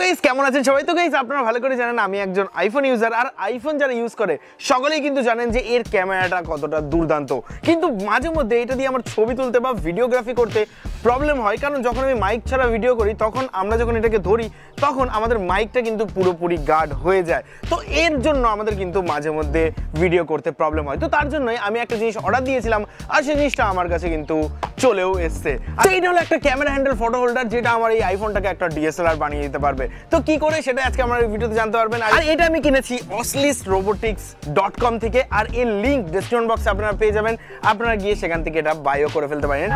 Guys কেমন আছেন সবাই? তো গাইস আপনারা ভালো করে জানেন আমি একজন আইফোন ইউজার, আর আইফোন যারা ইউজ করে সকলেই কিন্তু জানেন যে এর ক্যামেরাটা কতটা দুর্দান্ত। কিন্তু মাঝে মধ্যে এটা দিয়ে আমার ছবি তুলতে বা ভিডিওগ্রাফি করতে প্রবলেম হয়, কারণ যখন আমি মাইক ছাড়া ভিডিও করি তখন আমরা যখন এটাকে ধরি তখন আমাদের মাইকটা কিন্তু পুরোপুরি গার্ড হয়ে যায়। তো এর জন্য আমাদের কিন্তু মাঝে মধ্যে ভিডিও করতে প্রবলেম হয়। তো তার জন্যই আমি একটা জিনিস অর্ডার দিয়েছিলাম, আর সেই জিনিসটা আমার কাছে কিন্তু চলেও এসছে। আর এইটা হলো একটা ক্যামেরা হ্যান্ডেল ফটো হোল্ডার, যেটা আমার এই আইফোনটাকে একটা DSLR বানিয়ে দিতে পারবে। তো কি করে সেটা আজকে আমার এই ভিডিওতে জানতে পারবেন। আর এটা আমি কিনেছি oslisrobotics.com থেকে, আর এর লিংক ডেসক্রিপশন বক্সে আপনারা পেয়ে যাবেন। আপনারা গিয়ে সেখান থেকে এটা বাইও করে ফেলতে পারেন।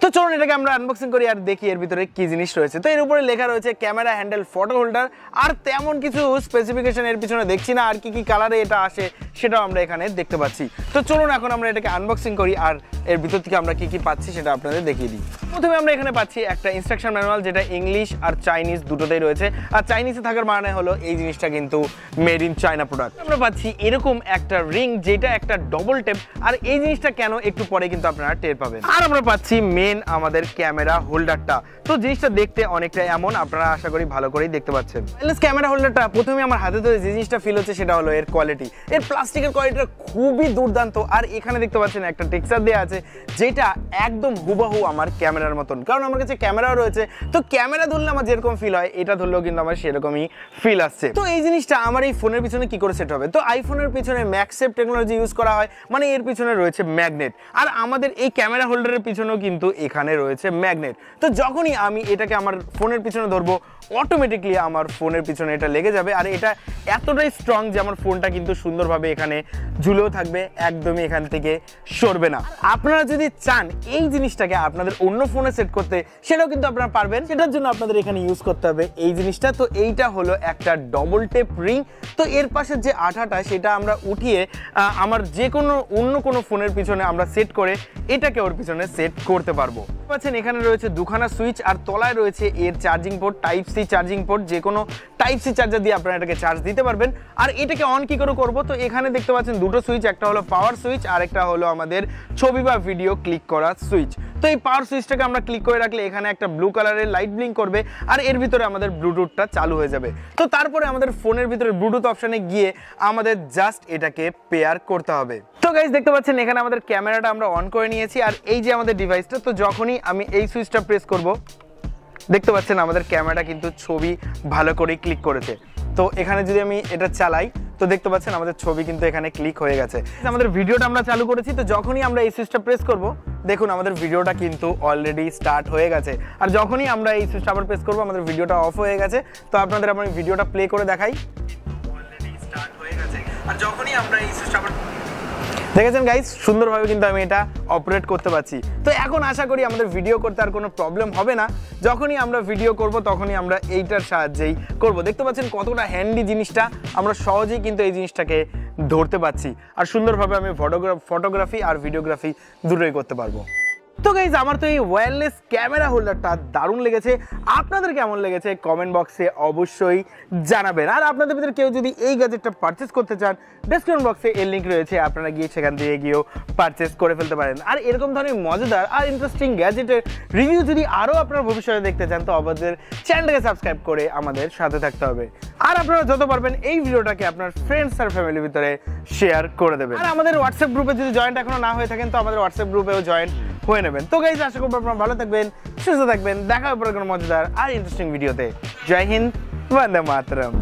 তো চলুন এটাকে আমরা আনবক্সিং করি আর দেখি এর ভিতরে কি জিনিস রয়েছে। তো এর উপরে লেখা রয়েছে ক্যামেরা হ্যান্ডেল ফটো হোল্ডার, আর তেমন কিছু স্পেসিফিকেশন এর পিছনে দেখছি না, আর কি কি কালারে এটা আসে সেটাও আমরা এখানে দেখতে পাচ্ছি। তো চলুন এখন আমরা এটাকে আনবক্সিং করি আর এর ভিতর থেকে আমরা কি কি পাচ্ছি সেটা আপনাদের দেখিয়ে দিই। প্রথমে আমরা এখানে পাচ্ছি একটা ইনস্ট্রাকশন ম্যানুয়াল, যেটা ইংলিশ আর চাইনিজ দুটোতেই রয়েছে। আর চাইনিজে থাকার মানে হলো এই জিনিসটা কিন্তু মেড ইন চায়না প্রোডাক্ট। আমরা পাচ্ছি এরকম একটা রিং, যেটা একটা ডবল টেপ, আর এই জিনিসটা কেন একটু পরে কিন্তু আপনারা টের পাবেন। আর আমরা পাচ্ছি মেন আমাদের ক্যামেরা হোল্ডারটা। তো জিনিসটা দেখতে অনেকটা এমন, আপনারা আশা করি ভালো করেই দেখতে পাচ্ছেন। ক্যামেরা হোল্ডারটা প্রথমে আমার হাতে ধরে যে জিনিসটা ফিল হচ্ছে সেটা হলো এর কোয়ালিটি। এর প্লাস্টিকের কোয়ালিটিটা খুবই দুর্দান্ত, আর এখানে দেখতে পাচ্ছেন একটা টেক্সচার দেওয়া আছে যেটা একদম হুবহু আমার ক্যামেরার মতন। কারণ আমার কাছে ক্যামেরাও রয়েছে, তো ক্যামেরা ধরলে আমার যেরকম ফিল হয় এটা ধরলেও কিন্তু আমার সেরকমই ফিল আসছে। তো এই জিনিসটা আমার এই ফোনের পিছনে কি করে সেট হবে? তো আইফোনের পিছনে ম্যাগসেপ টেকনোলজি ইউজ করা হয়, মানে এর পিছনে রয়েছে ম্যাগনেট। আর আমাদের এই ক্যামেরা হোল্ডারের পিছনেও কিন্তু এখানে রয়েছে ম্যাগনেট। তো যখনই আমি এটাকে আমার ফোনের পিছনে ধরবো অটোমেটিকলি আমার ফোনের পিছনে এটা লেগে যাবে, আর এটা এতটাই স্ট্রং যে আমার ফোনটা কিন্তু সুন্দরভাবে এখানে ঝুলেও থাকবে, একদমই এখান থেকে সরবে না। আপনারা যদি চান এই জিনিসটাকে আপনাদের অন্য ফোনে সেট করতে, সেটাও কিন্তু আপনারা পারবেন। সেটার জন্য আপনাদের এখানে ইউজ করতে হবে এই জিনিসটা। তো এইটা হলো একটা ডবল টেপ রিং। তো এর পাশে যে আঠাটা সেটা আমরা উঠিয়ে আমার যে কোনো অন্য কোনো ফোনের পিছনে আমরা সেট করে এটাকে ওর পিছনে সেট করতে পারবো। পাচ্ছেন এখানে রয়েছে দুখানা সুইচ, আর তলায় রয়েছে এর charging port, type C charging port. যে কোনো টাইপ সি চার্জার দিয়ে আপনারা এটাকে চার্জ দিতে পারবেন। আর এটাকে অন কি করে করবো? তো এখানে দেখতে পাচ্ছেন দুটো সুইচ, একটা হলো পাওয়ার সুইচ আর একটা হলো আমাদের ছবি বা ভিডিও ক্লিক করার সুইচ। তো এই পাওয়ার সুইচটাকে আমরা ক্লিক করে রাখলে এখানে একটা ব্লু কালারের লাইট ব্লিঙ্ক করবে, আর এর ভিতরে আমাদের ব্লুটুথটা চালু হয়ে যাবে। তো তারপরে আমাদের ফোনের ভিতরে ব্লুটুথ অপশানে গিয়ে আমাদের জাস্ট এটাকে পেয়ার করতে হবে। তো গাইস দেখতে পাচ্ছেন এখানে আমাদের ক্যামেরাটা আমরা অন করে নিয়েছি, আর এই যে আমাদের ডিভাইসটা, তো যখনই আমি এই সুইচটা প্রেস করব দেখতে পাচ্ছেন আমাদের ক্যামেরাটা কিন্তু ছবি ভালো করেই ক্লিক করেছে। তো এখানে যদি আমি এটা চালাই তো দেখতে পাচ্ছেন আমাদের ছবি কিন্তু এখানে ক্লিক হয়ে গেছে। আমাদের ভিডিওটা আমরা চালু করেছি, তো যখনই আমরা এই সুইচটা প্রেস করব দেখুন আমাদের ভিডিওটা কিন্তু অলরেডি স্টার্ট হয়ে গেছে। আর যখনই আমরা এই সুইচটা আবার প্রেস করবো আমাদের ভিডিওটা অফ হয়ে গেছে। তো আপনাদের আমি ভিডিওটা প্লে করে দেখাই, অলরেডি স্টার্ট হয়ে গেছে। আর যখনই আমরা এই সুইচটা আবার দেখেছেন গাইস, সুন্দরভাবে কিন্তু আমি এটা অপারেট করতে পারছি। তো এখন আশা করি আমাদের ভিডিও করতে আর কোনো প্রবলেম হবে না। যখনই আমরা ভিডিও করব তখনই আমরা এইটার সাহায্যেই করব। দেখতে পাচ্ছেন কতটা হ্যান্ডি জিনিসটা, আমরা সহজেই কিন্তু এই জিনিসটাকে ধরতে পারছি, আর সুন্দরভাবে আমি ফটোগ্রাফি আর ভিডিওগ্রাফি দুটোই করতে পারবো। তো গাইজ আমার তো এই ওয়্যারলেস ক্যামেরা হোল্ডারটা দারুণ লেগেছে। আপনাদের কেমন লেগেছে কমেন্ট বক্সে অবশ্যই জানাবেন। আর আপনাদের ভিতরে কেউ যদি এই গ্যাজেটটা পারচেস করতে চান, ডেসক্রিপশন বক্সে এর লিঙ্ক রয়েছে, আপনারা গিয়ে সেখান থেকে গিয়েও পারচেস করে ফেলতে পারেন। আর এরকম ধরনের মজাদার আর ইন্টারেস্টিং গ্যাজেটের রিভিউ যদি আরও আপনারা ভবিষ্যতে দেখতে চান, তো আমাদের চ্যানেলটাকে সাবস্ক্রাইব করে আমাদের সাথে থাকতে হবে। আর আপনারা যত পারবেন এই ভিডিওটাকে আপনার ফ্রেন্ডস আর ফ্যামিলির ভিতরে শেয়ার করে দেবেন। আর আমাদের হোয়াটসঅ্যাপ গ্রুপে যদি জয়েন্ট এখনো না হয়ে থাকেন, তো আমাদের হোয়াটসঅ্যাপ গ্রুপেও জয়েন্ট হয়ে নেবেন। তো গাইজ আশা করব আপনারা ভালো থাকবেন, সুস্থ থাকবেন। দেখা হবে পরে কোনো মজাদার আর ইন্টারেস্টিং ভিডিওতে। জয় হিন্দ, বন্দে মাতরম।